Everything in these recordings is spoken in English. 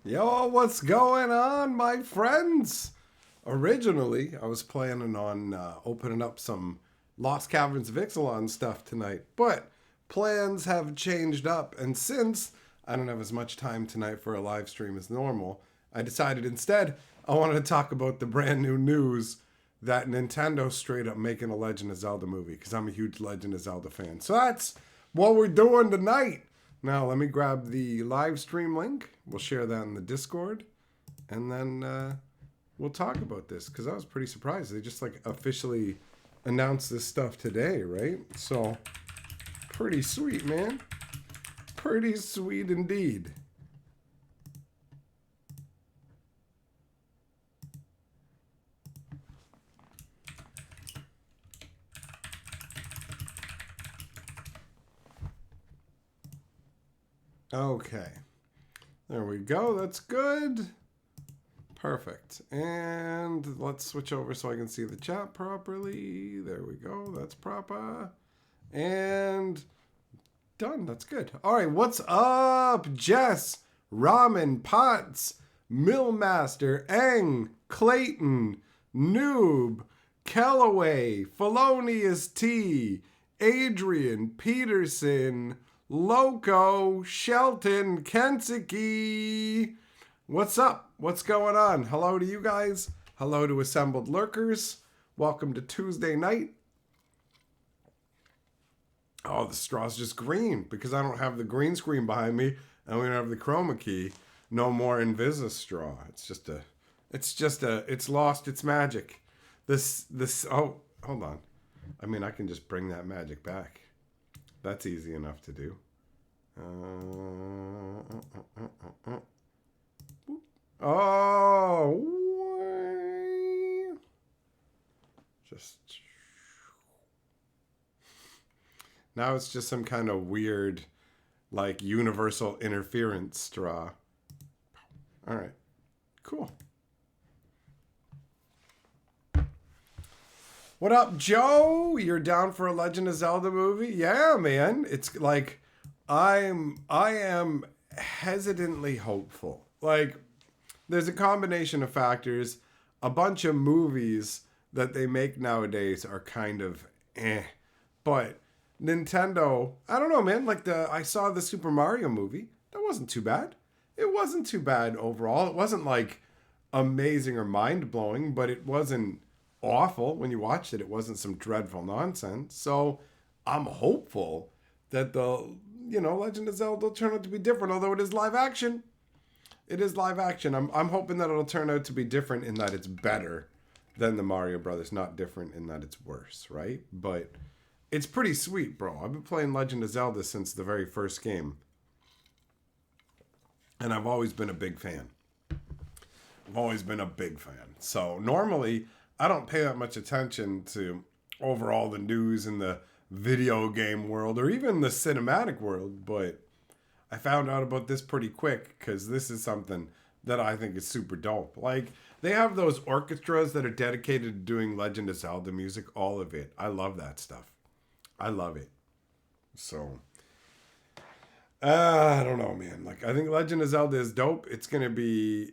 Yo, what's going on, my friends? Originally, I was planning on opening up some Lost Caverns of Ixalan stuff tonight, but plans have changed up, and since I don't have as much time tonight for a live stream as normal, I decided instead I wanted to talk about the brand new news that Nintendo's straight up making a Legend of Zelda movie, because I'm a huge Legend of Zelda fan. So that's what we're doing tonight. Now, let me grab the live stream link. We'll share that in the Discord. And then we'll talk about this because I was pretty surprised. They just like officially announced this stuff today, right? So, pretty sweet, man. Pretty sweet indeed. Okay. There we go. That's good. Perfect. And let's switch over so I can see the chat properly. There we go. That's proper. And done. That's good. All right. What's up, Jess? Ramen Potts, Millmaster, Eng, Clayton, Noob, Callaway, Felonious T, Adrian, Peterson, Loco, Shelton, Kentucky. What's up? What's going on? Hello to you guys. Hello to assembled lurkers. Welcome to Tuesday night. Oh, the straw's just green because I don't have the green screen behind me and we don't have the chroma key. No more Invisa straw. It's lost its magic. Oh, hold on. I mean, I can just bring that magic back. That's easy enough to do. Oh, just now it's just some kind of weird, like universal interference straw. All right, cool. What up, Joe? You're down for a Legend of Zelda movie? Yeah, man. It's like I am hesitantly hopeful. Like there's a combination of factors. A bunch of movies that they make nowadays are kind of but Nintendo, I don't know, man. Like I saw the Super Mario movie. That wasn't too bad. It wasn't too bad overall. It wasn't like amazing or mind blowing, but it wasn't awful when you watched it. It wasn't some dreadful nonsense. So I'm hopeful that the Legend of Zelda will turn out to be different. Although it is live action, it is live action. I'm hoping that it'll turn out to be different in that it's better than the Mario Brothers, not different in that it's worse, right? But it's pretty sweet, bro. I've been playing Legend of Zelda since the very first game, and I've always been a big fan. I've always been a big fan. So normally I don't pay that much attention to overall the news in the video game world or even the cinematic world, but I found out about this pretty quick because this is something that I think is super dope. Like, they have those orchestras that are dedicated to doing Legend of Zelda music, all of it. I love that stuff. I love it. So, I don't know, man. Like, I think Legend of Zelda is dope. It's gonna be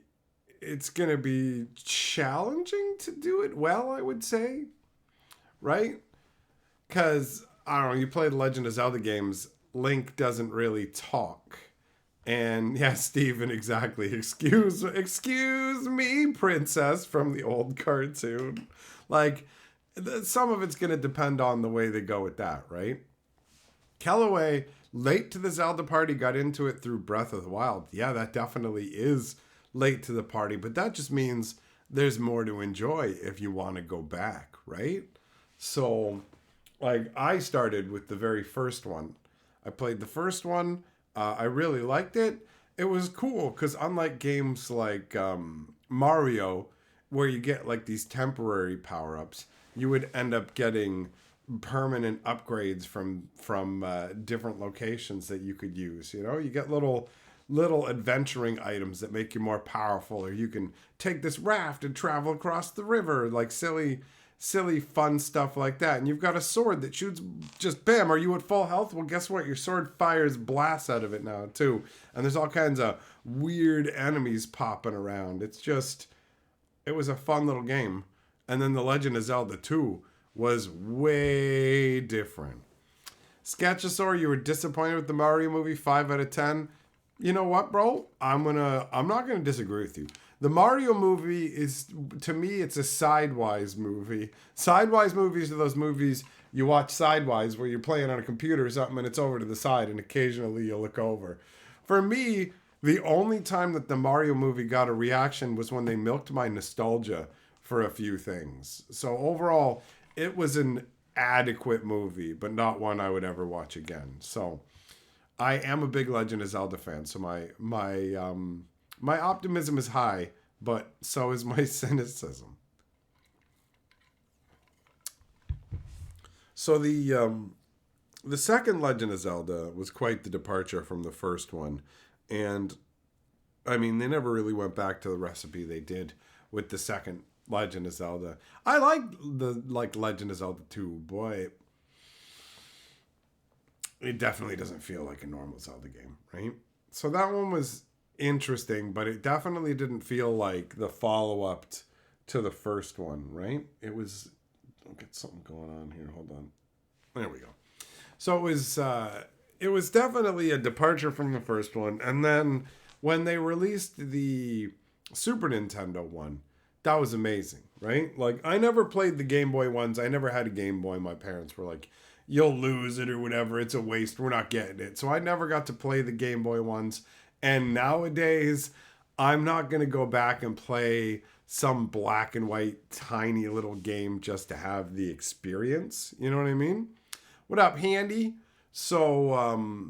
challenging to do it well, I would say, right? Because I don't know, you play the Legend of Zelda games, Link doesn't really talk. And yeah, Steven, exactly. Excuse me, princess from the old cartoon. Like, some of it's going to depend on the way they go with that, right? Callaway, late to the Zelda party, got into it through Breath of the Wild. Yeah, that definitely is late to the party, but that just means there's more to enjoy if you want to go back, right? So, like, I started with the very first one. I played the first one. I really liked it. It was cool because unlike games like Mario, where you get like these temporary power ups, you would end up getting permanent upgrades from different locations that you could use. You get little adventuring items that make you more powerful, or you can take this raft and travel across the river like silly, fun stuff like that. And you've got a sword that shoots just bam. Are you at full health? Well, guess what? Your sword fires blasts out of it now, too. And there's all kinds of weird enemies popping around. It was a fun little game. And then The Legend of Zelda 2 was way different. Sketchosaur, you were disappointed with the Mario movie, 5 out of 10. You know what, bro? I'm not gonna disagree with you. The Mario movie is, to me, it's a sidewise movie. Sidewise movies are those movies you watch sidewise where you're playing on a computer or something and it's over to the side and occasionally you look over. For me, the only time that the Mario movie got a reaction was when they milked my nostalgia for a few things. So overall, it was an adequate movie, but not one I would ever watch again. So I am a big Legend of Zelda fan, so my optimism is high, but so is my cynicism. So the second Legend of Zelda was quite the departure from the first one, and I mean they never really went back to the recipe they did with the second Legend of Zelda. I like Legend of Zelda 2. Boy, it definitely doesn't feel like a normal Zelda game, right? So that one was interesting, but it definitely didn't feel like the follow-up to the first one, right? It was... I'll get something going on here. Hold on. There we go. So it was definitely a departure from the first one. And then when they released the Super Nintendo one, that was amazing, right? Like, I never played the Game Boy ones. I never had a Game Boy. My parents were like, you'll lose it or whatever. It's a waste. We're not getting it. So I never got to play the Game Boy ones. And nowadays, I'm not going to go back and play some black and white tiny little game just to have the experience. You know what I mean? What up, Handy? So,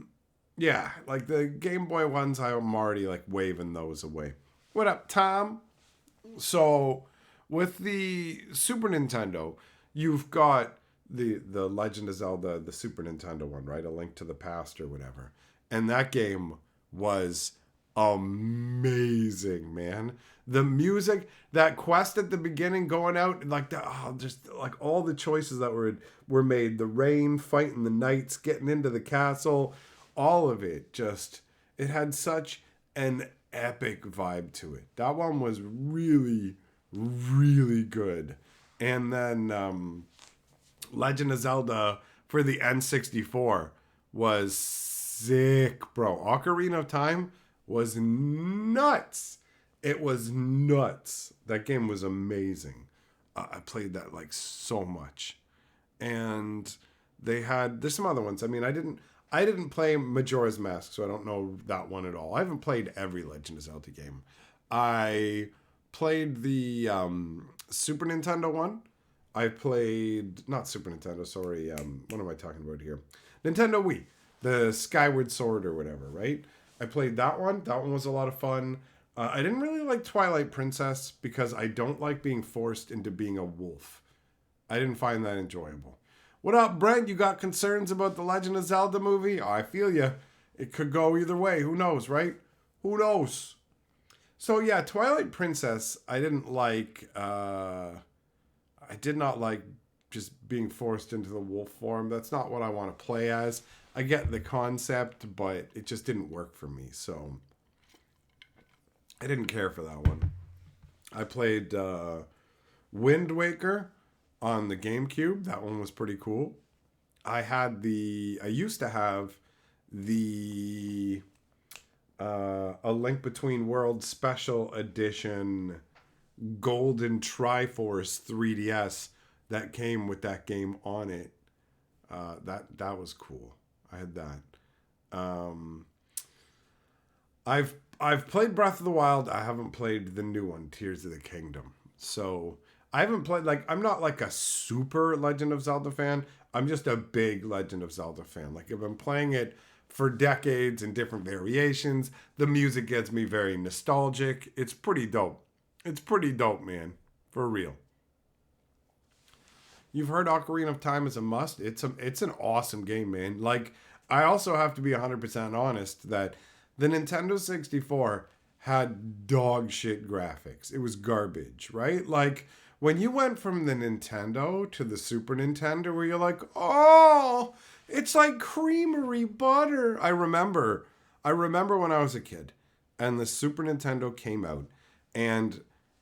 yeah, like the Game Boy ones, I'm already like waving those away. What up, Tom? So, with the Super Nintendo, you've got the Legend of Zelda, the Super Nintendo one, right? A Link to the Past or whatever. And that game was amazing, man. The music, that quest at the beginning going out, like just like all the choices that were made, the rain, fighting the knights, getting into the castle, all of it, just, it had such an epic vibe to it. That one was really, really good. And then Legend of Zelda for the N64 was sick, bro. Ocarina of Time was nuts. It was nuts. That game was amazing. I played that like so much. And there's some other ones. I mean, I didn't play Majora's Mask, so I don't know that one at all. I haven't played every Legend of Zelda game. I played the Super Nintendo one. I played, not Super Nintendo, sorry. What am I talking about here? Nintendo Wii. The Skyward Sword or whatever, right? I played that one. That one was a lot of fun. I didn't really like Twilight Princess because I don't like being forced into being a wolf. I didn't find that enjoyable. What up, Brent? You got concerns about the Legend of Zelda movie? Oh, I feel you. It could go either way. Who knows, right? Who knows? So yeah, Twilight Princess, I didn't like. I did not like just being forced into the wolf form. That's not what I want to play as. I get the concept, but it just didn't work for me. So I didn't care for that one. I played Wind Waker on the GameCube. That one was pretty cool. I used to have the A Link Between Worlds Special Edition Golden Triforce 3DS that came with that game on it. That was cool. I had that. I've played Breath of the Wild. I haven't played the new one, Tears of the Kingdom. So I haven't played, like, I'm not like a super Legend of Zelda fan. I'm just a big Legend of Zelda fan. Like, I've been playing it for decades in different variations. The music gets me very nostalgic. It's pretty dope. It's pretty dope, man. For real. You've heard Ocarina of Time is a must. It's an awesome game, man. Like, I also have to be 100% honest that the Nintendo 64 had dog shit graphics. It was garbage, right? Like, When you went from the Nintendo to the Super Nintendo, where you're like, oh, it's like creamery butter. I remember when I was a kid and the Super Nintendo came out and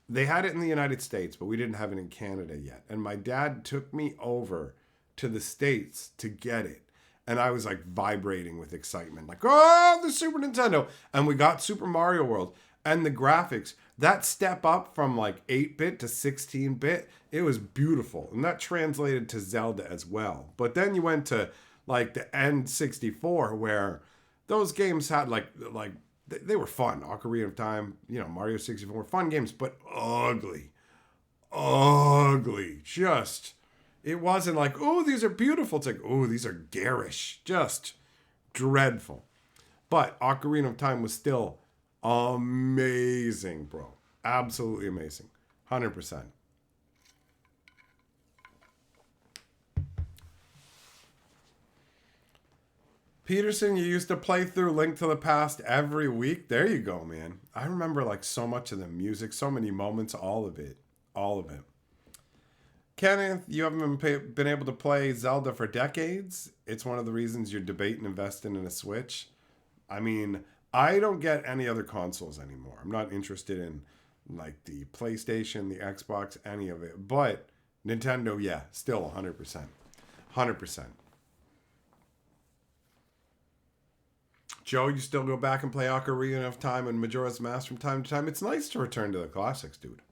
they had it in the United States, but we didn't have it in Canada yet. And my dad took me over to the States to get it. And I was like vibrating with excitement, like, oh, the Super Nintendo. And we got Super Mario World. And the graphics, that step up from like 8-bit to 16-bit, it was beautiful. And that translated to Zelda as well. But then you went to like the N64, where those games had like they were fun. Ocarina of Time, Mario 64, fun games, but ugly. Ugly. Just, it wasn't like, oh, these are beautiful. It's like, oh, these are garish. Just dreadful. But Ocarina of Time was still amazing, bro. Absolutely amazing. 100%. Peterson, you used to play through Link to the Past every week. There you go, man. I remember like so much of the music, so many moments, all of it. All of it. Kenneth, you haven't been able to play Zelda for decades. It's one of the reasons you're debating investing in a Switch. I mean, I don't get any other consoles anymore. I'm not interested in like the PlayStation, the Xbox, any of it. But Nintendo, yeah, still 100%. 100%. Joe, you still go back and play Ocarina of Time and Majora's Mask from time to time? It's nice to return to the classics, dude.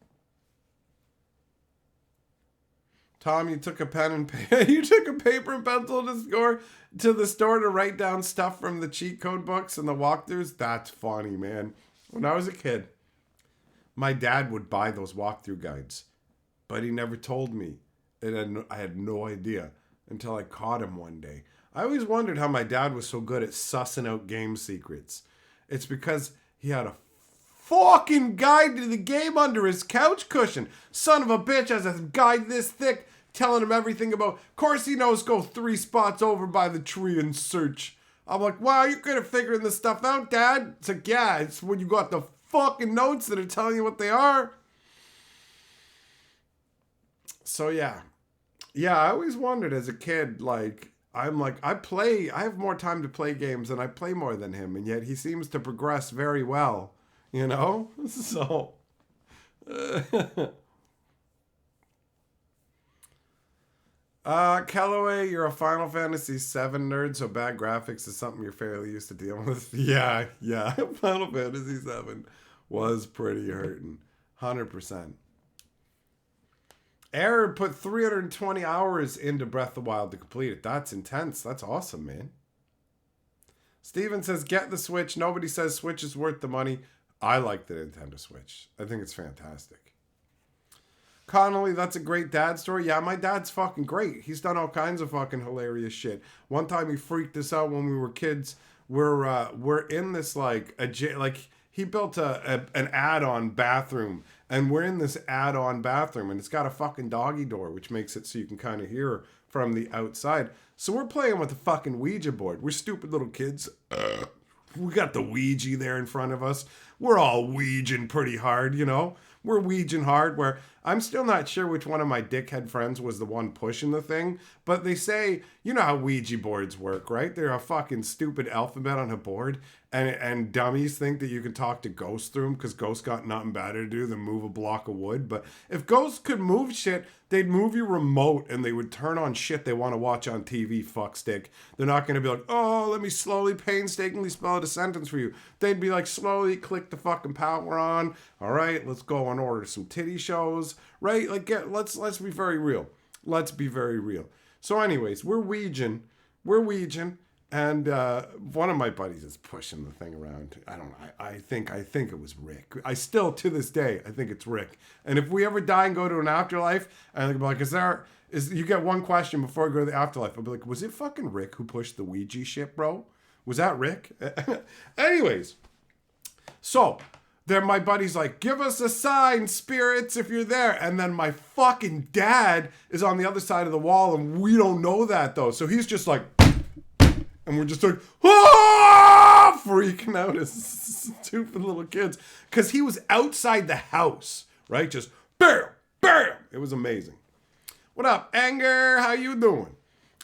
Tom, you took a pen and you took a paper and pencil to the store to write down stuff from the cheat code books and the walkthroughs. That's funny, man. When I was a kid, my dad would buy those walkthrough guides, but he never told me. I had no idea until I caught him one day. I always wondered how my dad was so good at sussing out game secrets. It's because he had a fucking guide to the game under his couch cushion. Son of a bitch has a guide this thick telling him everything about. Of course he knows go 3 spots over by the tree and search. I'm like, wow, you're good at figuring this stuff out, Dad. It's like, yeah, it's when you got the fucking notes that are telling you what they are. So yeah. Yeah, I always wondered as a kid, like, I'm like, I have more time to play games and I play more than him, and yet he seems to progress very well, So, Callaway, you're a Final Fantasy VII nerd, so bad graphics is something you're fairly used to dealing with. Yeah, Final Fantasy VII was pretty hurting, 100%. Aaron put 320 hours into Breath of the Wild to complete it. That's intense. That's awesome, man. Steven says, get the Switch. Nobody says Switch is worth the money. I like the Nintendo Switch. I think it's fantastic. Connolly, that's a great dad story. Yeah, my dad's fucking great. He's done all kinds of fucking hilarious shit. One time he freaked us out when we were kids. We're in this he built an add-on bathroom, and we're in this add-on bathroom, and it's got a fucking doggy door, which makes it so you can kind of hear from the outside. So we're playing with the fucking Ouija board. We're stupid little kids. We got the Ouija there in front of us. We're all Ouijing pretty hard, We're Ouijing hard, where I'm still not sure which one of my dickhead friends was the one pushing the thing, but they say, you know how Ouija boards work, right? They're a fucking stupid alphabet on a board, and dummies think that you can talk to ghosts through them because ghosts got nothing better to do than move a block of wood. But if ghosts could move shit, they'd move your remote and they would turn on shit they want to watch on TV, fuckstick. They're not going to be like, oh, let me slowly, painstakingly spell out a sentence for you. They'd be like, slowly click the fucking power on. All right, let's go and order some titty shows, right? Like, let's be very real. Let's be very real. So anyways, we're Ouijing. And one of my buddies is pushing the thing around. I don't know. I think it was Rick. I still, to this day, I think it's Rick. And if we ever die and go to an afterlife, and they'll be like, you get one question before I go to the afterlife. I'll be like, was it fucking Rick who pushed the Ouija shit, bro? Was that Rick? Anyways, so then my buddy's like, give us a sign, spirits, if you're there. And then my fucking dad is on the other side of the wall, and we don't know that, though. So he's just like, and we're just like, ah! Freaking out as stupid little kids. Because he was outside the house, right? Just, bam, Bam! It was amazing. What up, Anger? How you doing?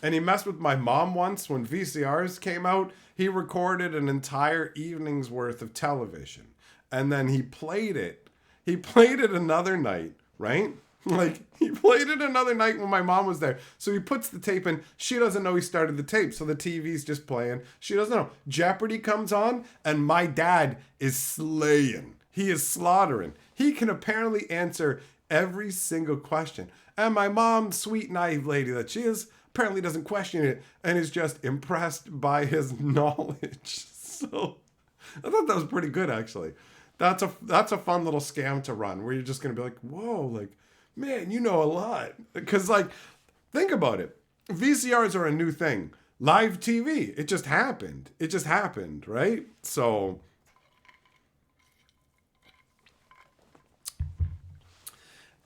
And he messed with my mom once when VCRs came out. He recorded an entire evening's worth of television. And then he played it. He played it another night, right? Like, he played it another night when my mom was there. So he puts the tape in. She doesn't know he started the tape. So the TV's just playing. She doesn't know. Jeopardy comes on, and my dad is slaying. He is slaughtering. He can apparently answer every single question. And my mom, sweet, naive lady that she is, apparently doesn't question it and is just impressed by his knowledge. So I thought that was pretty good, actually. That's a fun little scam to run where you're just going to be like, whoa, like, man, you know a lot. Because, like, think about it. VCRs are a new thing. Live TV, it just happened. It just happened, right? So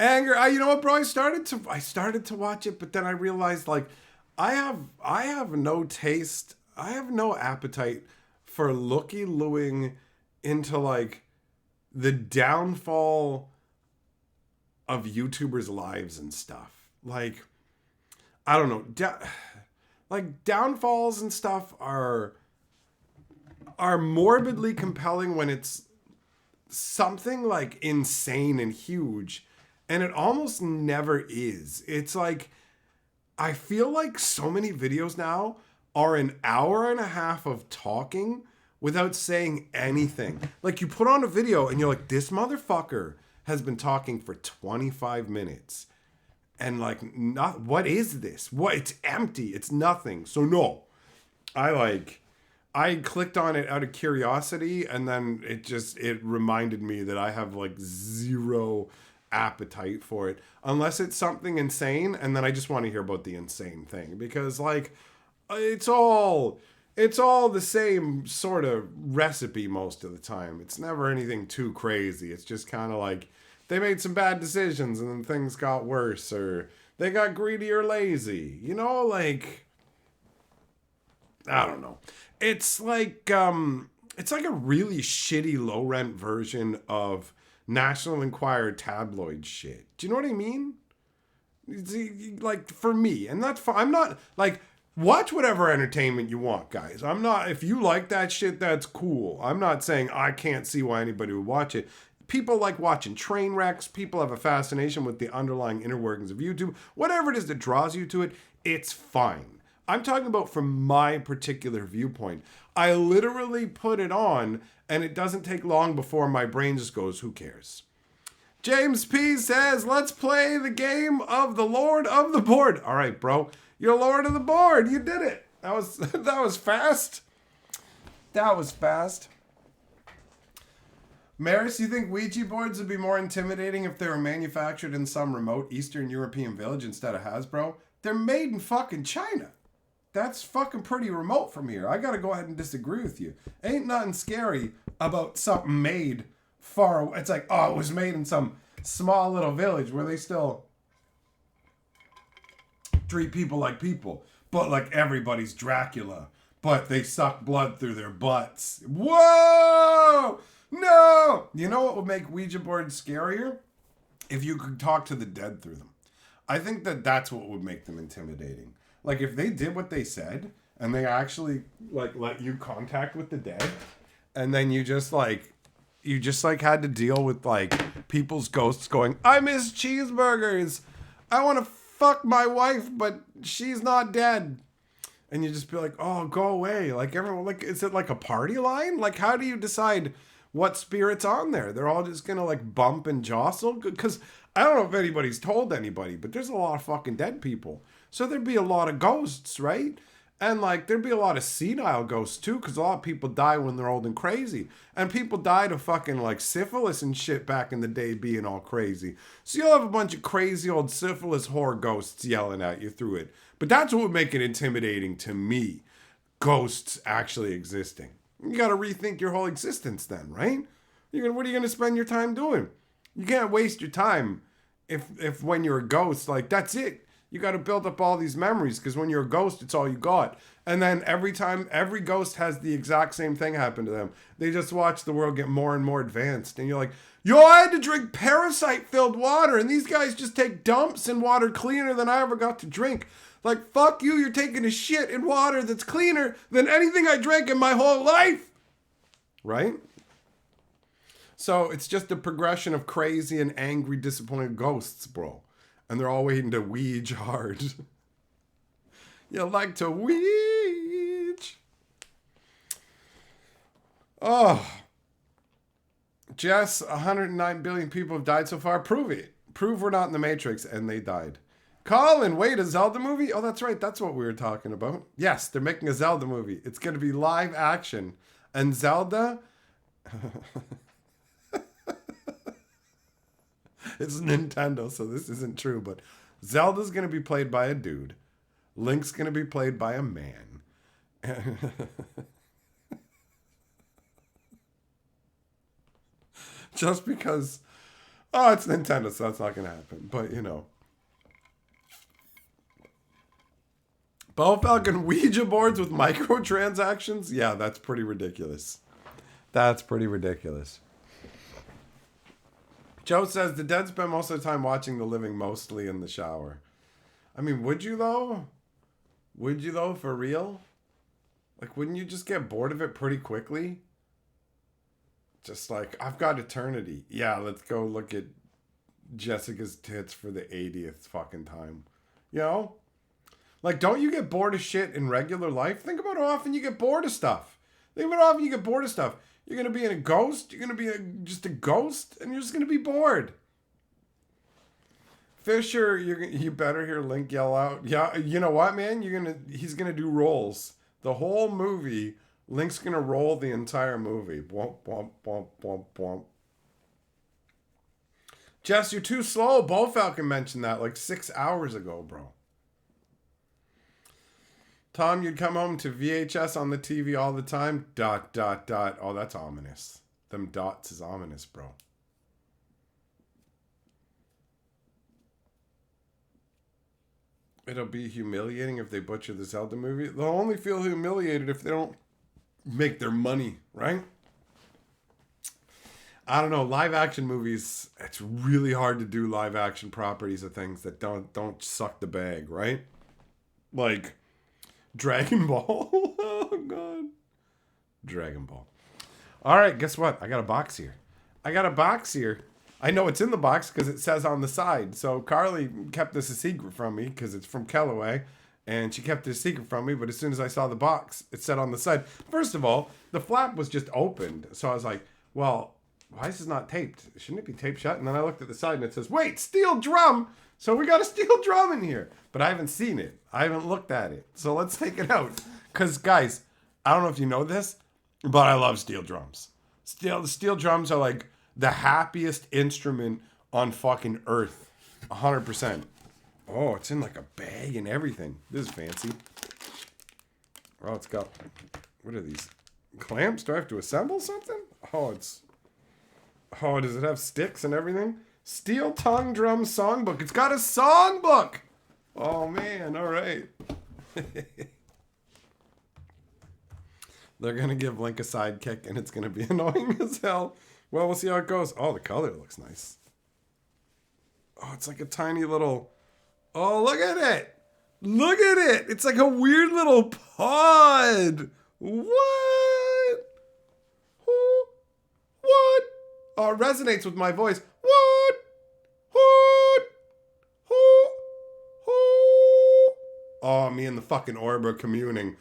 Anger, you know what, bro? I started to watch it, but then I realized, like, I have no taste. I have no appetite for looking into, like, the downfall of YouTubers' lives and stuff. Like, I don't know. Like, downfalls and stuff are morbidly compelling when it's something, like, insane and huge. And it almost never is. It's like, I feel like so many videos now are an hour and a half of talking without saying anything. Like, you put on a video and you're like, this motherfucker has been talking for 25 minutes. And like, what is this? What? It's empty. It's nothing. So no, I clicked on it out of curiosity, and then it reminded me that I have like zero appetite for it unless it's something insane, and then I just want to hear about the insane thing, because like it's all the same sort of recipe most of the time. It's never anything too crazy. It's just kind of like they made some bad decisions and then things got worse, or they got greedy or lazy, you know, like, I don't know. It's like a really shitty low rent version of National Enquirer tabloid shit. Do you know what I mean? Like, for me, and that's fine. I'm not like, watch whatever entertainment you want, guys. I'm not, if you like that shit, that's cool. I'm not saying I can't see why anybody would watch it. People like watching train wrecks. People have a fascination with the underlying inner workings of YouTube. Whatever it is that draws you to it, it's fine. I'm talking about from my particular viewpoint. I literally put it on, and it doesn't take long before my brain just goes, who cares? James P says, let's play the game of the Lord of the Board. All right, bro. You're Lord of the Board. You did it. That was fast. That was fast. Maris, you think Ouija boards would be more intimidating if they were manufactured in some remote Eastern European village instead of Hasbro? They're made in fucking China. That's fucking pretty remote from here. I gotta go ahead and disagree with you. Ain't nothing scary about something made far away. It's like, oh, it was made in some small little village where they still treat people like people. But like everybody's Dracula. But they suck blood through their butts. Whoa! No! You know what would make Ouija boards scarier? If you could talk to the dead through them. I think that's what would make them intimidating. Like, if they did what they said, and they actually, like, let you contact with the dead, and then you just had to deal with, like, people's ghosts going, I miss cheeseburgers. I want to fuck my wife, but she's not dead. And you just be like, oh, go away. Like, everyone, like, is it like a party line? Like, how do you decide what spirit's on there? They're all just gonna, like, bump and jostle? Because I don't know if anybody's told anybody, but there's a lot of fucking dead people. So there'd be a lot of ghosts, right? And like, there'd be a lot of senile ghosts too, because a lot of people die when they're old and crazy. And people died of fucking like syphilis and shit back in the day, being all crazy. So you'll have a bunch of crazy old syphilis whore ghosts yelling at you through it. But that's what would make it intimidating to me. Ghosts actually existing. You gotta rethink your whole existence then, right? What are you gonna spend your time doing? You can't waste your time if when you're a ghost, like, that's it. You got to build up all these memories because when you're a ghost, it's all you got. And then every time, every ghost has the exact same thing happen to them. They just watch the world get more and more advanced. And you're like, yo, I had to drink parasite-filled water, and these guys just take dumps in water cleaner than I ever got to drink. Like, fuck you, you're taking a shit in water that's cleaner than anything I drank in my whole life. Right? So it's just a progression of crazy and angry, disappointed ghosts, bro. And they're all waiting to weege hard. You like to weege. Oh. Jess, 109 billion people have died so far. Prove it. Prove we're not in the Matrix. And they died. Colin, wait, a Zelda movie? Oh, that's right. That's what we were talking about. Yes, they're making a Zelda movie. It's going to be live action. And Zelda... It's Nintendo, so this isn't true, but Zelda's going to be played by a dude. Link's going to be played by a man. Just because, oh, it's Nintendo, so that's not going to happen. But, you know. Bo Falcon Ouija boards with microtransactions? Yeah, that's pretty ridiculous. That's pretty ridiculous. Joe says, the dead spend most of the time watching the living, mostly in the shower. I mean, would you though? Would you though, for real? Like, wouldn't you just get bored of it pretty quickly? Just like, I've got eternity. Yeah, let's go look at Jessica's tits for the 80th fucking time. You know? Like, don't you get bored of shit in regular life? Think about how often you get bored of stuff. Think about how often you get bored of stuff. You're going to be in a ghost. You're going to be just a ghost. And you're just going to be bored. Fisher, you better hear Link yell out. Yeah, you know what, man? He's going to do rolls. The whole movie, Link's going to roll the entire movie. Womp, womp, womp, womp, womp. Jess, you're too slow. Bo Falcon mentioned that like 6 hours ago, bro. Tom, you'd come home to VHS on the TV all the time. ... Oh, that's ominous. Them dots is ominous, bro. It'll be humiliating if they butcher the Zelda movie. They'll only feel humiliated if they don't make their money, right? I don't know. Live action movies, it's really hard to do live action properties of things that don't suck the bag, right? Like Dragon Ball. Oh, God. Dragon Ball. All right, guess what? I got a box here. I know it's in the box because it says on the side. So Carly kept this a secret from me because it's from Kellaway. And she kept it a secret from me. But as soon as I saw the box, it said on the side. First of all, the flap was just opened. So I was like, well, why is this not taped? Shouldn't it be taped shut? And then I looked at the side and it says, wait, steel drum. So we got a steel drum in here. But I haven't seen it. I haven't looked at it. So let's take it out. Because, guys, I don't know if you know this, but I love steel drums. Steel drums are like the happiest instrument on fucking earth. 100%. Oh, it's in like a bag and everything. This is fancy. Oh, it's got, what are these? Clamps? Do I have to assemble something? Oh, does it have sticks and everything? Steel tongue drum songbook. It's got a songbook. Oh, man. All right. They're going to give Link a sidekick, and it's going to be annoying as hell. Well, we'll see how it goes. Oh, the color looks nice. Oh, it's like a tiny little... Oh, look at it. Look at it. It's like a weird little pod. What? Who? What? Oh, it resonates with my voice. What? What? Who? Who? Oh, me and the fucking orb are communing.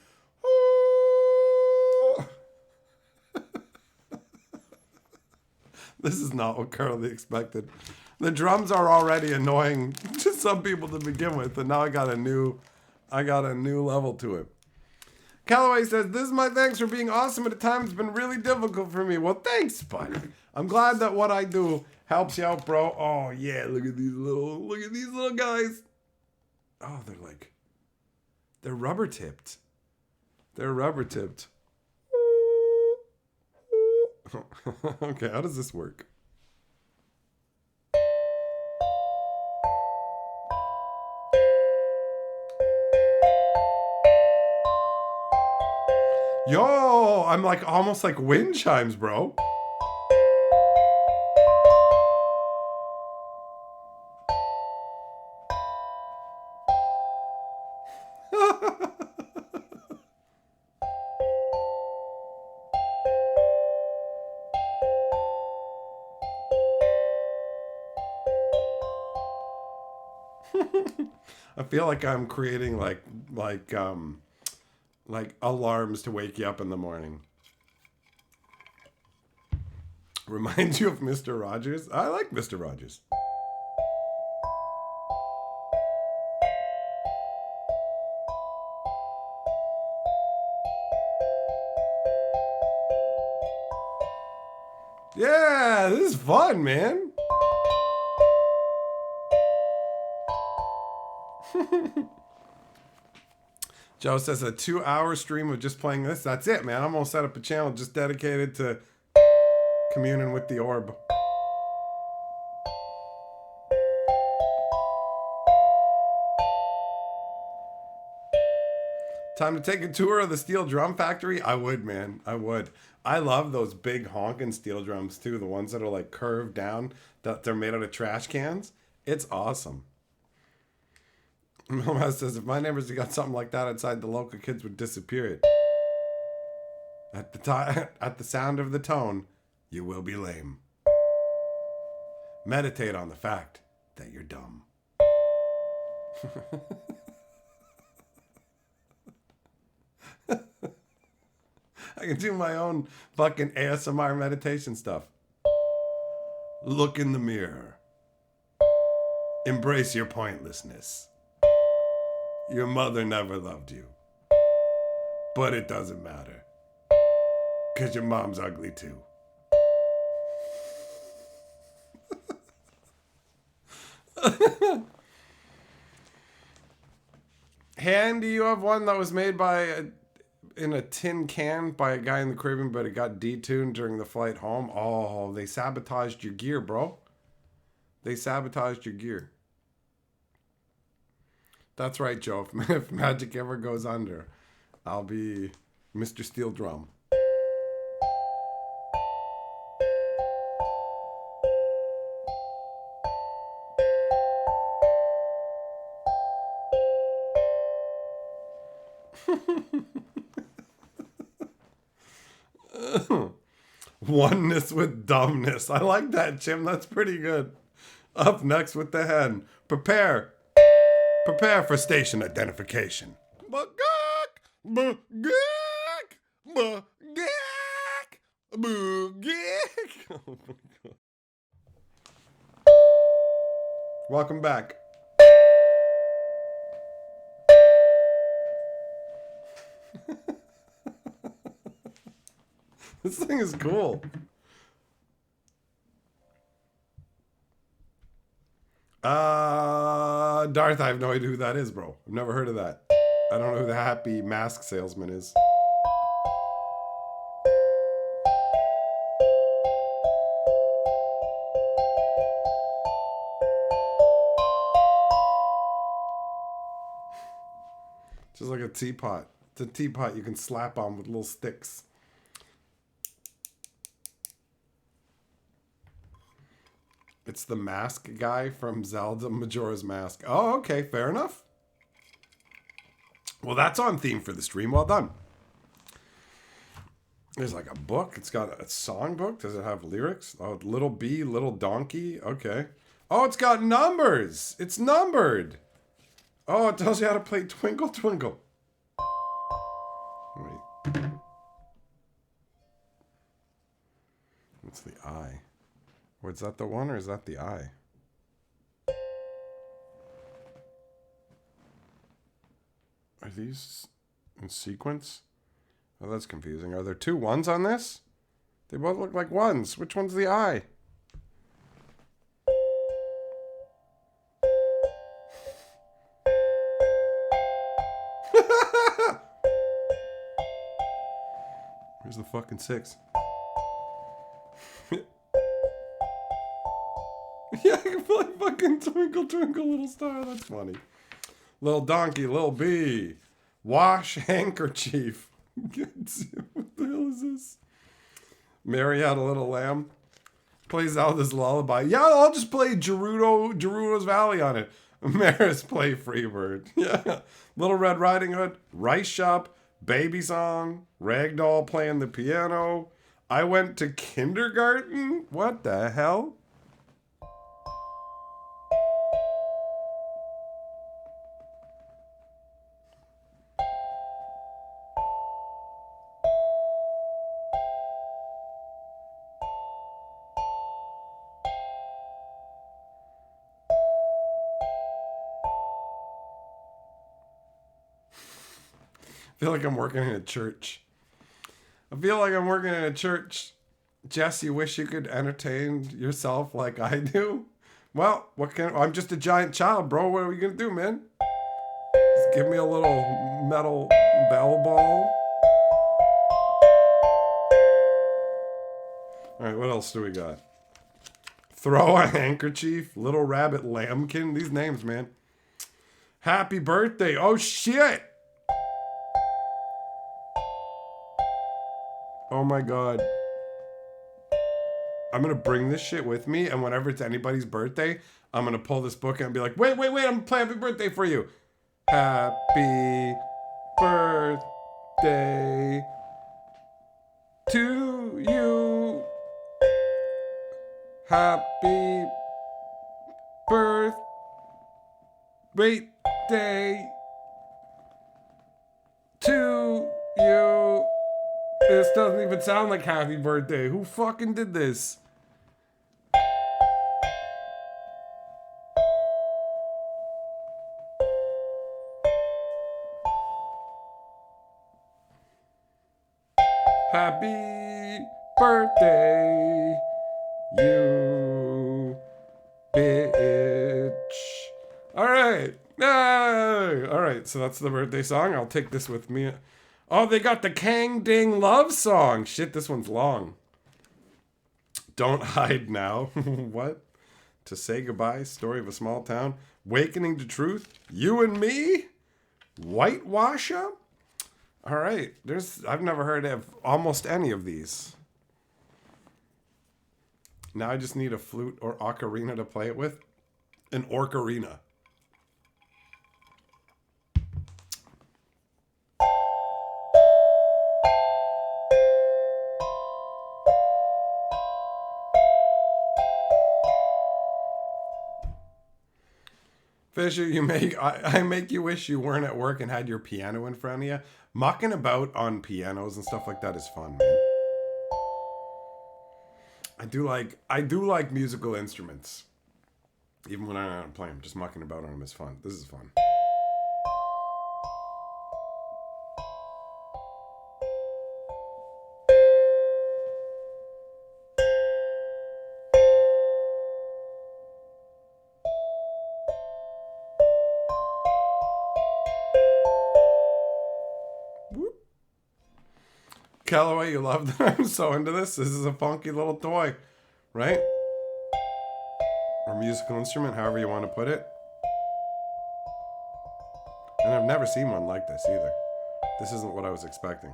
This is not what Carly expected. The drums are already annoying to some people to begin with, and now I got a new level to it. Callaway says, this is my thanks for being awesome at a time it's been really difficult for me. Well, thanks, buddy. I'm glad that what I do helps you out, bro. Oh yeah, look at these little guys. Oh, they're rubber tipped. Okay, how does this work? Yo, I'm like almost like wind chimes, bro. I feel like I'm creating like alarms to wake you up in the morning. Reminds you of Mr. Rogers? I like Mr. Rogers. Yeah, this is fun, man. Joe says a 2-hour stream of just playing this. That's it, man. I'm gonna set up a channel just dedicated to communing with the orb. Time to take a tour of the steel drum factory? I would, man. I would. I love those big honking steel drums too. The ones that are like curved down, that they're made out of trash cans. It's awesome. Mama says if my neighbors had got something like that outside, the local kids would disappear. It at the time, at the sound of the tone, you will be lame. Meditate on the fact that you're dumb. I can do my own fucking ASMR meditation stuff. Look in the mirror. Embrace your pointlessness. Your mother never loved you. But it doesn't matter. Because your mom's ugly too. Han, do you have one that was made in a tin can by a guy in the Caribbean, but it got detuned during the flight home? Oh, they sabotaged your gear, bro. They sabotaged your gear. That's right, Joe. If magic ever goes under, I'll be Mr. Steel Drum. Oneness with dumbness. I like that, Jim. That's pretty good. Up next with the hen. Prepare for station identification. Welcome back. This thing is cool. Darth, I have no idea who that is, bro. I've never heard of that. I don't know who the happy mask salesman is. Just like a teapot. It's a teapot you can slap on with little sticks. It's the mask guy from Zelda Majora's Mask. Oh, okay, fair enough. Well, that's on theme for the stream. Well done. There's like a book. It's got a song book. Does it have lyrics? Oh, little bee, little donkey. Okay. Oh, it's got numbers. It's numbered. Oh, it tells you how to play Twinkle Twinkle. Wait. What's the I? Or is that the one or is that the I? Are these in sequence? Oh, that's confusing. Are there two ones on this? They both look like ones. Which one's the I? Where's the fucking 6? Yeah, I can play fucking Twinkle Twinkle Little Star. That's funny. Little donkey, little bee. Wash handkerchief. What the hell is this? Mary Had a Little Lamb. Plays out this lullaby. Yeah, I'll just play Gerudo's Valley on it. Maris play Freebird. Yeah. Little Red Riding Hood. Rice Shop. Baby Song. Ragdoll playing the piano. I Went to Kindergarten. What the hell? I feel like I'm working in a church. I feel like I'm working in a church. Jess, you wish you could entertain yourself like I do? Well, I'm just a giant child, bro. What are we gonna do, man? Just give me a little metal bell ball. Alright, what else do we got? Throw a Handkerchief, Little Rabbit Lambkin. These names, man. Happy Birthday. Oh, shit. Oh, my God. I'm going to bring this shit with me, and whenever it's anybody's birthday, I'm going to pull this book and be like, wait, I'm going to play Happy Birthday for you. Happy birthday to you. Happy birthday to you. This doesn't even sound like Happy Birthday. Who fucking did this? Happy birthday, you bitch. All right. Yay! All right, so that's the birthday song. I'll take this with me. Oh, they got the Kang Ding love song. Shit, this one's long. Don't Hide Now. What? To Say Goodbye, Story of a Small Town. Wakening to Truth. You and Me. Whitewasher. All right, I've never heard of almost any of these. Now I just need a flute or ocarina to play it with. An orcarina. Fisher, I make you wish you weren't at work and had your piano in front of you. Mucking about on pianos and stuff like that is fun, man. I do like musical instruments. Even when I don't play them, just mucking about on them is fun. This is fun. Callaway, you love that I'm so into this. This is a funky little toy, right? Or musical instrument, however you want to put it. And I've never seen one like this either. This isn't what I was expecting.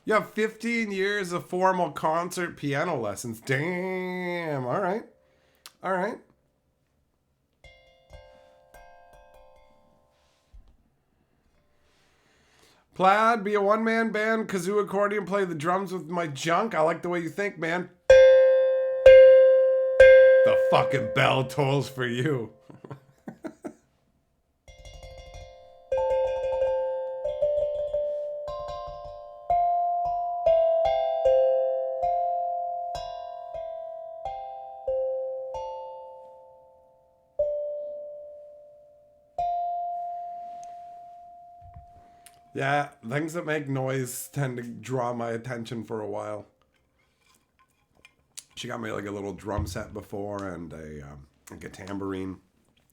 You have 15 years of formal concert piano lessons. Damn. All right. All right. Plaid, be a one-man band, kazoo accordion, play the drums with my junk. I like the way you think, man. The fucking bell tolls for you. Yeah, things that make noise tend to draw my attention for a while. She got me like a little drum set before and like a tambourine.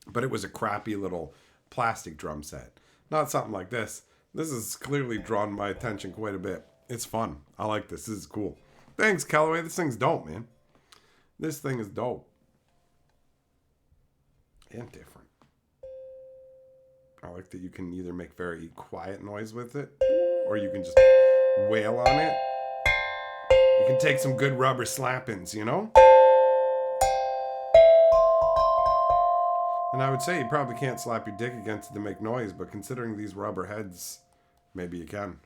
But it was a crappy little plastic drum set. Not something like this. This has clearly drawn my attention quite a bit. It's fun. I like this. This is cool. Thanks, Callaway. This thing's dope, man. This thing is dope. and different. I like that you can either make very quiet noise with it, or you can just wail on it. You can take some good rubber slappings, you know? And I would say you probably can't slap your dick against it to make noise, but considering these rubber heads, maybe you can.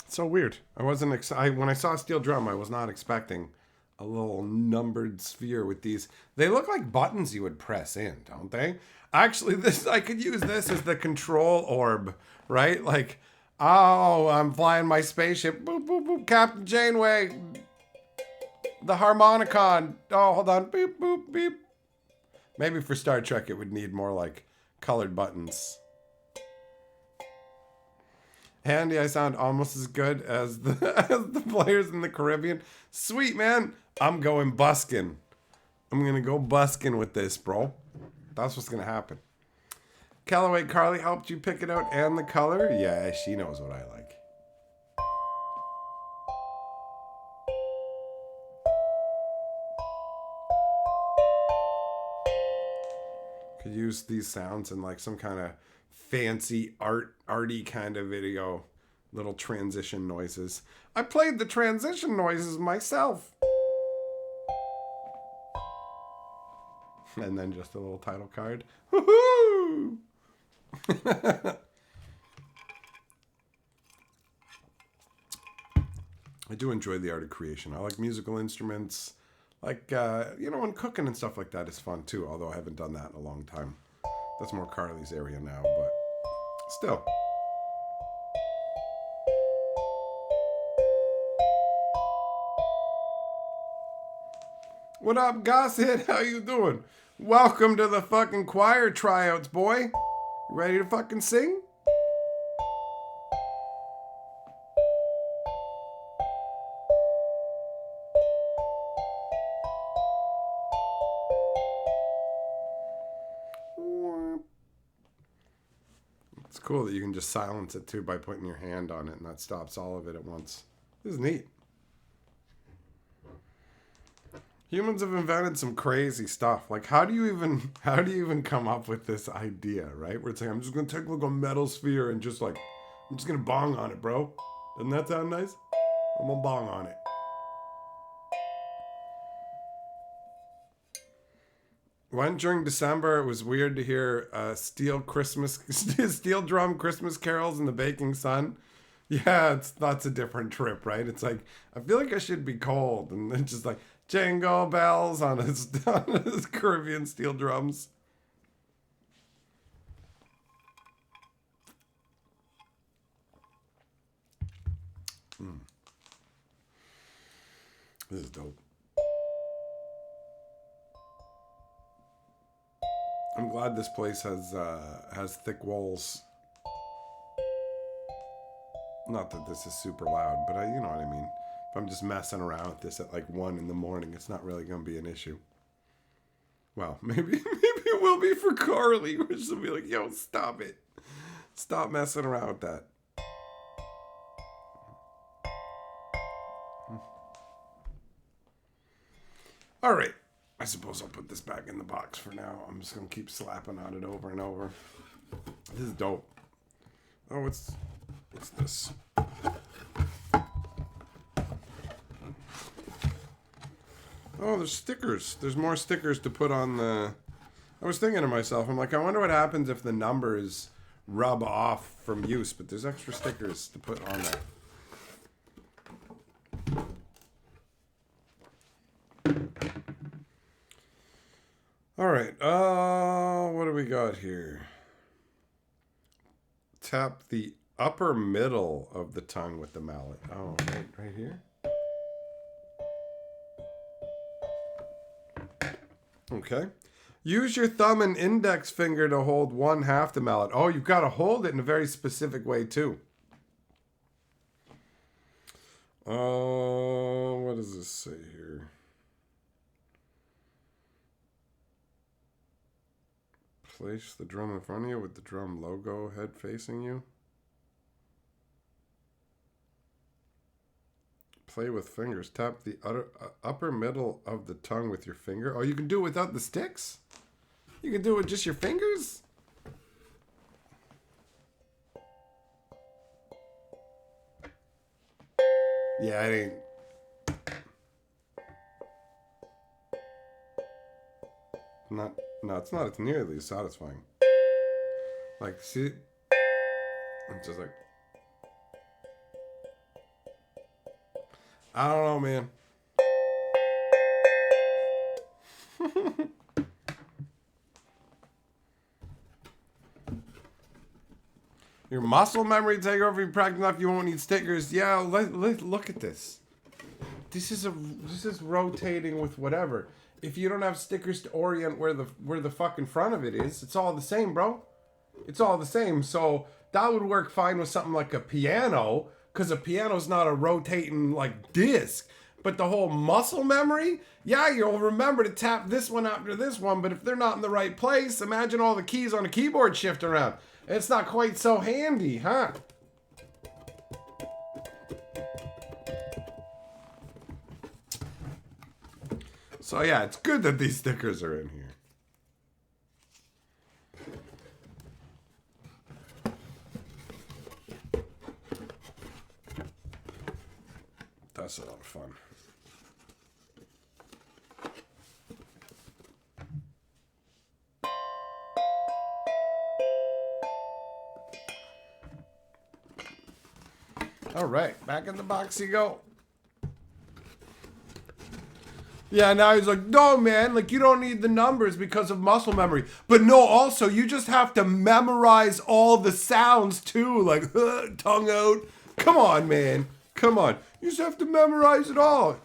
So weird. I wasn't when I saw a steel drum, I was not expecting a little numbered sphere with these. They look like buttons you would press in, don't they? Actually, this I could use this as the control orb, right? Like, oh, I'm flying my spaceship. Boop, boop, boop. Captain Janeway. The harmonicon. Oh, hold on. Beep, boop, beep. Maybe for Star Trek, it would need more like colored buttons. Handy, I sound almost as good as the players in the Caribbean. Sweet, man. I'm going buskin'. I'm going to go buskin' with this, bro. That's what's going to happen. Callaway Carly helped you pick it out and the color? Yeah, she knows what I like. Could use these sounds in like some kind of fancy arty kind of video. Little transition noises. I played the transition noises myself. And then just a little title card. Woohoo! I do enjoy the art of creation. I like musical instruments. Like, when cooking and stuff like that is fun too, although I haven't done that in a long time. That's more Carly's area now, but still. What up, Gosshead? How you doing? Welcome to the fucking choir tryouts, boy. You ready to fucking sing? It's cool that you can just silence it too by putting your hand on it, and that stops all of it at once. This is neat. Humans have invented some crazy stuff. Like, how do you even come up with this idea, right? Where it's like, I'm just gonna take like a metal sphere and just like, I'm just gonna bong on it, bro. Doesn't that sound nice? I'm gonna bong on it. Went during December. It was weird to hear steel drum Christmas carols in the baking sun. Yeah, that's a different trip, right? It's like, I feel like I should be cold, and then just like jingle bells on his Caribbean steel drums. This is dope. I'm glad this place has thick walls. Not that this is super loud, but you know what I mean. If I'm just messing around with this at like 1 a.m, it's not really going to be an issue. Well, maybe it will be for Carly, where she'll be like, yo, stop it. Stop messing around with that. All right. I suppose I'll put this back in the box for now. I'm just going to keep slapping on it over and over. This is dope. Oh, what's this? Oh, there's stickers. There's more stickers to put on the... I was thinking to myself, I'm like, I wonder what happens if the numbers rub off from use, but there's extra stickers to put on that. All right. What do we got here? Tap the upper middle of the tongue with the mallet. Oh, right here. Okay. Use your thumb and index finger to hold 1/2 the mallet. Oh, you've got to hold it in a very specific way too. What does this say here? Place the drum in front of you with the drum logo head facing you. Play with fingers. Tap the upper middle of the tongue with your finger. Oh, you can do it without the sticks? You can do it with just your fingers? Yeah, it ain't. No, it's not. It's nearly as satisfying. Like, see? It's just like. I don't know, man. Your muscle memory take over. You practice enough, you won't need stickers. Yeah, look at this. This is rotating with whatever. If you don't have stickers to orient where the fucking front of it is, it's all the same, bro. It's all the same. So that would work fine with something like a piano, because a piano's not a rotating like disc. But the whole muscle memory, yeah, you'll remember to tap this one after this one, but if they're not in the right place, imagine all the keys on a keyboard shift around. It's not quite so handy, huh? So yeah, it's good that these stickers are in here. That's a lot of fun. All right, back in the box you go. Yeah, now he's like, no, man, like you don't need the numbers because of muscle memory. But no, also, you just have to memorize all the sounds too, like tongue out. Come on, man. Come on. You just have to memorize it all.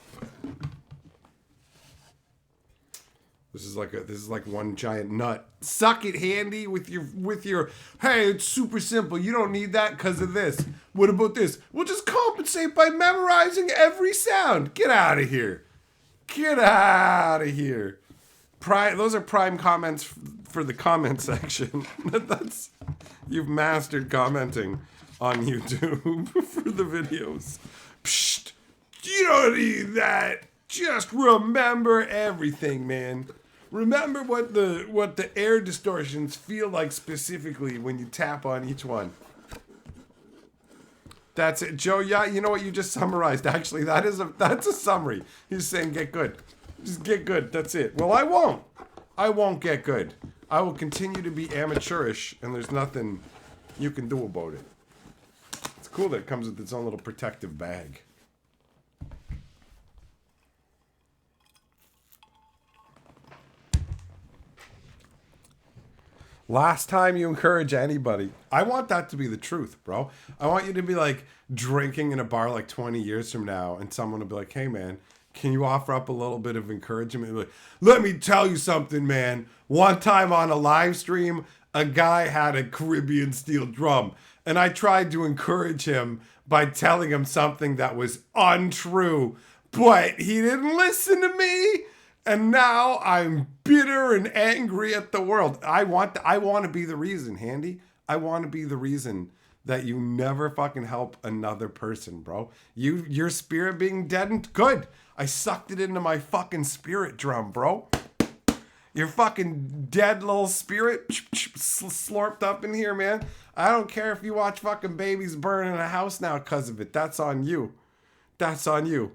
This is like one giant nut. Suck it, Handy, with your hey, it's super simple. You don't need that because of this. What about this? We'll just compensate by memorizing every sound. Get out of here. Get out of here. Those are prime comments for the comment section. You've mastered commenting on YouTube for the videos. Psst. You don't need that. Just remember everything, man. Remember what the air distortions feel like specifically when you tap on each one. That's it, Joe. Yeah, you know what you just summarized. Actually, that's a summary. He's saying get good. Just get good. That's it. Well, I won't. I won't get good. I will continue to be amateurish, and there's nothing you can do about it. It's cool that it comes with its own little protective bag. Last time you encourage anybody. I want that to be the truth, bro. I want you to be like drinking in a bar like 20 years from now and someone will be like, hey, man, can you offer up a little bit of encouragement? Like, let me tell you something, man. One time on a live stream, a guy had a Caribbean steel drum and I tried to encourage him by telling him something that was untrue, but he didn't listen to me. And now I'm bitter and angry at the world. I want to be the reason, Handy. I want to be the reason that you never fucking help another person, bro. Your spirit being deadened, good. I sucked it into my fucking spirit drum, bro. Your fucking dead little spirit slurped up in here, man. I don't care if you watch fucking babies burn in a house now because of it. That's on you. That's on you.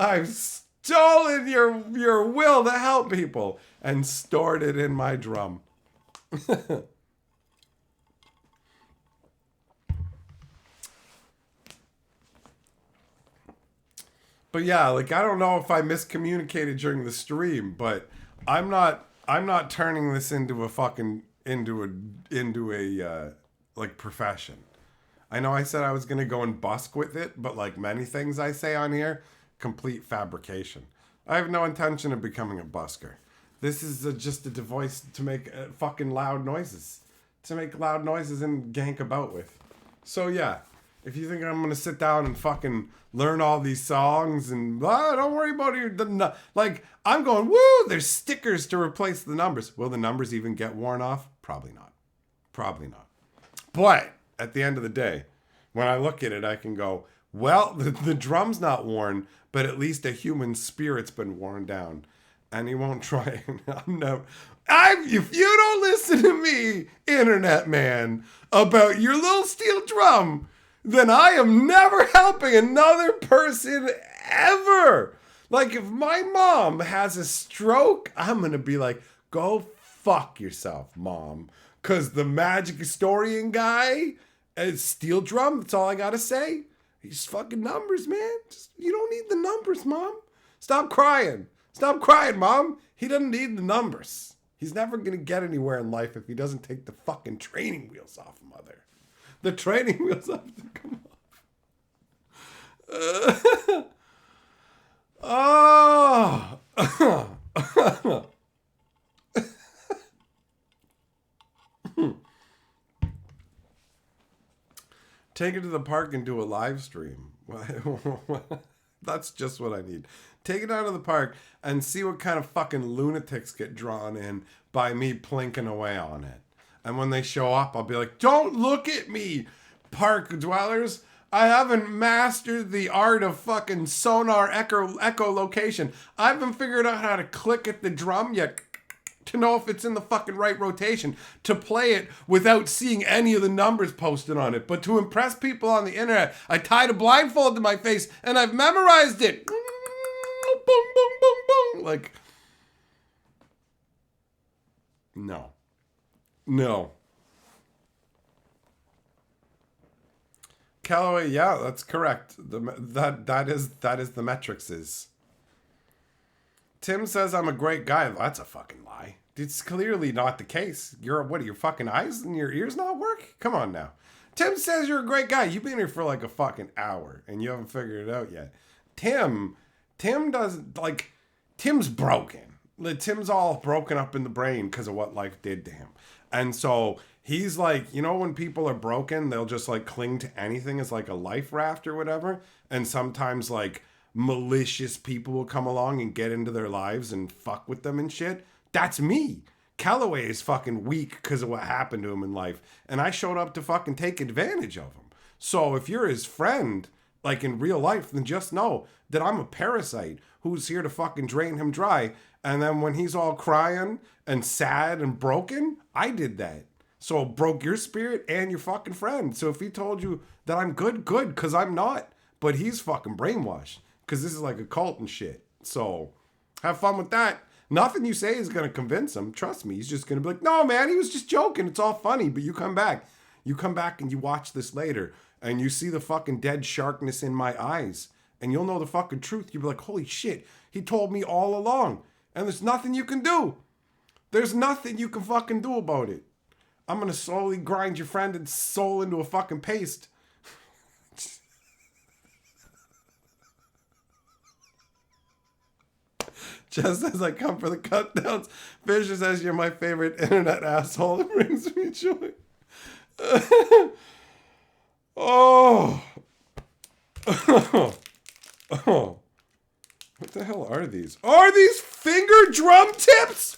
I've stolen your will to help people and stored it in my drum. But yeah, like I don't know if I miscommunicated during the stream, but I'm not turning this into a fucking into a like profession. I know I said I was gonna go and busk with it, but like many things I say on here, complete fabrication. I have no intention of becoming a busker. This is just a device to make fucking loud noises. To make loud noises and gank about with. So yeah, if you think I'm gonna sit down and fucking learn all these songs and don't worry about it, like I'm going, woo, there's stickers to replace the numbers. Will the numbers even get worn off? Probably not. Probably not. But at the end of the day, when I look at it, I can go, well, the drum's not worn, but at least a human spirit's been worn down. And he won't try. If you don't listen to me, internet man, about your little steel drum, then I am never helping another person ever. Like, if my mom has a stroke, I'm going to be like, go fuck yourself, mom. Because the magic historian guy, steel drum, that's all I got to say. He's fucking numbers, man. You don't need the numbers, mom. Stop crying. Stop crying, mom. He doesn't need the numbers. He's never going to get anywhere in life if he doesn't take the fucking training wheels off, mother. The training wheels have to come off. Oh. Take it to the park and do a live stream. That's just what I need. Take it out of the park and see what kind of fucking lunatics get drawn in by me plinking away on it. And when they show up, I'll be like, don't look at me, park dwellers. I haven't mastered the art of fucking sonar echolocation. I haven't figured out how to click at the drum yet to know if it's in the fucking right rotation, to play it without seeing any of the numbers posted on it. But to impress people on the internet, I tied a blindfold to my face and I've memorized it. Boom, boom, boom, boom. Like, no. Callaway, yeah, that's correct. That is the metrics is. Tim says I'm a great guy. That's a fucking lie. It's clearly not the case. What are your fucking eyes and your ears not work? Come on now. Tim says you're a great guy. You've been here for like a fucking hour and you haven't figured it out yet. Tim doesn't, like, Tim's broken. Tim's all broken up in the brain because of what life did to him. And so he's like, you know, when people are broken, they'll just like cling to anything as like a life raft or whatever. And sometimes like malicious people will come along and get into their lives and fuck with them and shit. That's me. Callaway is fucking weak because of what happened to him in life. And I showed up to fucking take advantage of him. So if you're his friend, like in real life, then just know that I'm a parasite who's here to fucking drain him dry. And then when he's all crying and sad and broken, I did that. So it broke your spirit and your fucking friend. So if he told you that I'm good, because I'm not. But he's fucking brainwashed. Because this is like a cult and shit. So have fun with that. Nothing you say is going to convince him. Trust me. He's just going to be like, no, man, he was just joking. It's all funny. But you come back. You come back and you watch this later. And you see the fucking dead sharkness in my eyes. And you'll know the fucking truth. You'll be like, holy shit. He told me all along. And there's nothing you can do. There's nothing you can fucking do about it. I'm going to slowly grind your friend and soul into a fucking paste. Just as I come for the cut downs, Fisher says you're my favorite internet asshole. It brings me joy. Oh. Oh. What the hell are these? Are these finger drum tips?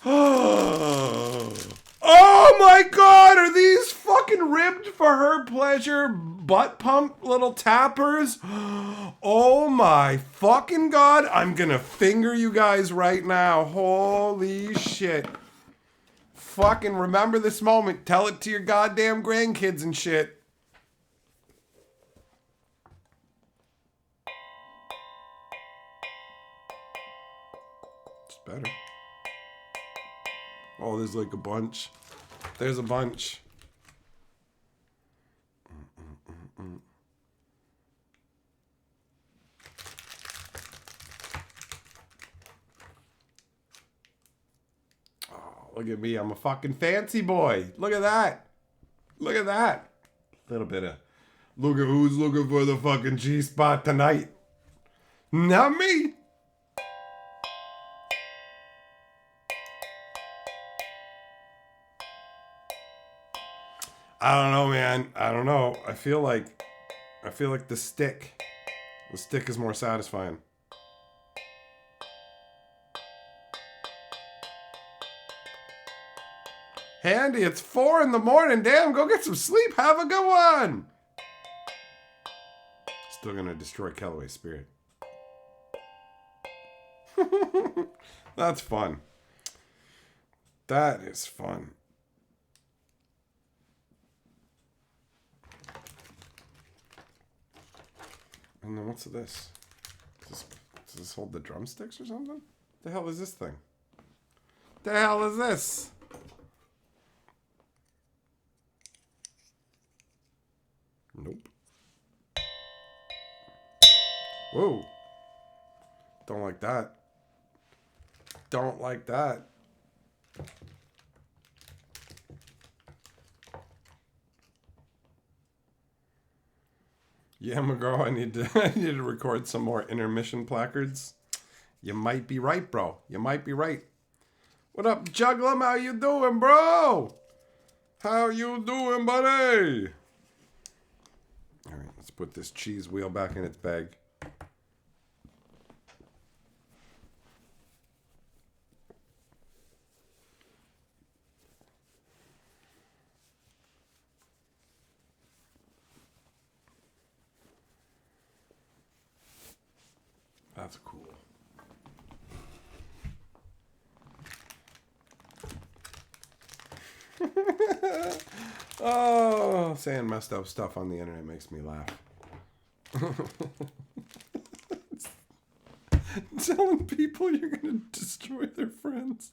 Oh my god, are these fucking ribbed for her pleasure butt pump little tappers? Oh my fucking god, I'm gonna finger you guys right now. Holy shit. Fucking remember this moment. Tell it to your goddamn grandkids and shit. It's better. Oh, there's like a bunch. There's a bunch. Oh, look at me. I'm a fucking fancy boy. Look at that. Look at that. Little bit of, look at who's looking for the fucking G-spot tonight. Not me. I don't know, man. I don't know. I feel like the stick is more satisfying. Handy, it's 4 in the morning. Damn, go get some sleep. Have a good one. Still gonna destroy Callaway's spirit. That's fun. That is fun. And then what's this? Does this hold the drumsticks or something? The hell is this thing? The hell is this? Nope. Whoa. Don't like that. Don't like that. Yeah, McGraw, I need to record some more intermission placards. You might be right, bro. You might be right. What up, Juglum? How you doing, bro? How you doing, buddy? All right, let's put this cheese wheel back in its bag. That's cool. Oh, saying messed up stuff on the internet makes me laugh. Telling people you're gonna destroy their friends.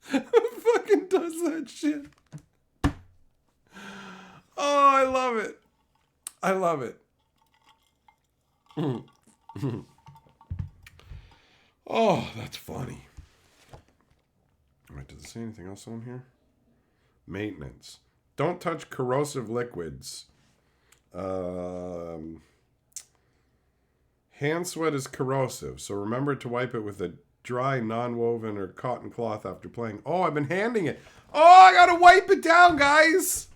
Who fucking does that shit? Oh, I love it. I love it. Oh, that's funny. All right, does it say anything else on here? Maintenance. Don't touch corrosive liquids. Hand sweat is corrosive, so remember to wipe it with a dry, non-woven or cotton cloth after playing. Oh, I've been handing it. Oh, I gotta wipe it down, guys.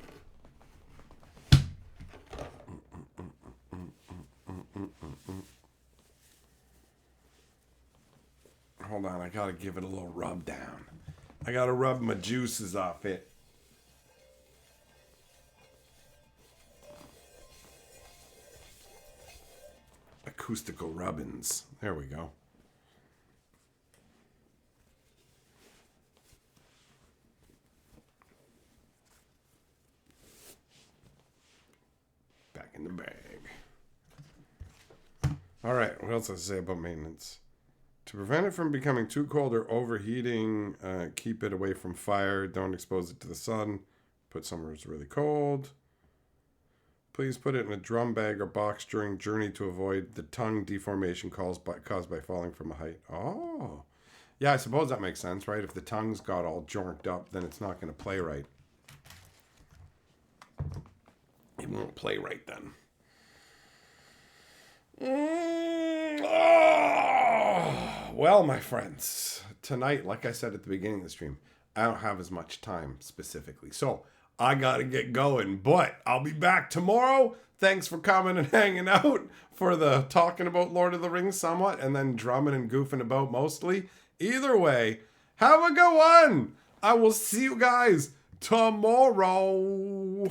Hold on, I gotta give it a little rub down. I gotta rub my juices off it. Acoustical rubbins. There we go. Back in the bag. All right, what else does it say about maintenance? To prevent it from becoming too cold or overheating, keep it away from fire. Don't expose it to the sun. Put somewhere it's really cold. Please put it in a drum bag or box during journey to avoid the tongue deformation caused by falling from a height. Oh. Yeah, I suppose that makes sense, right? If the tongue's got all jorked up, then it's not going to play right. It won't play right then. Well, my friends, tonight, like I said at the beginning of the stream, I don't have as much time specifically. So I got to get going, but I'll be back tomorrow. Thanks for coming and hanging out for the talking about Lord of the Rings somewhat and then drumming and goofing about mostly. Either way, have a good one. I will see you guys tomorrow.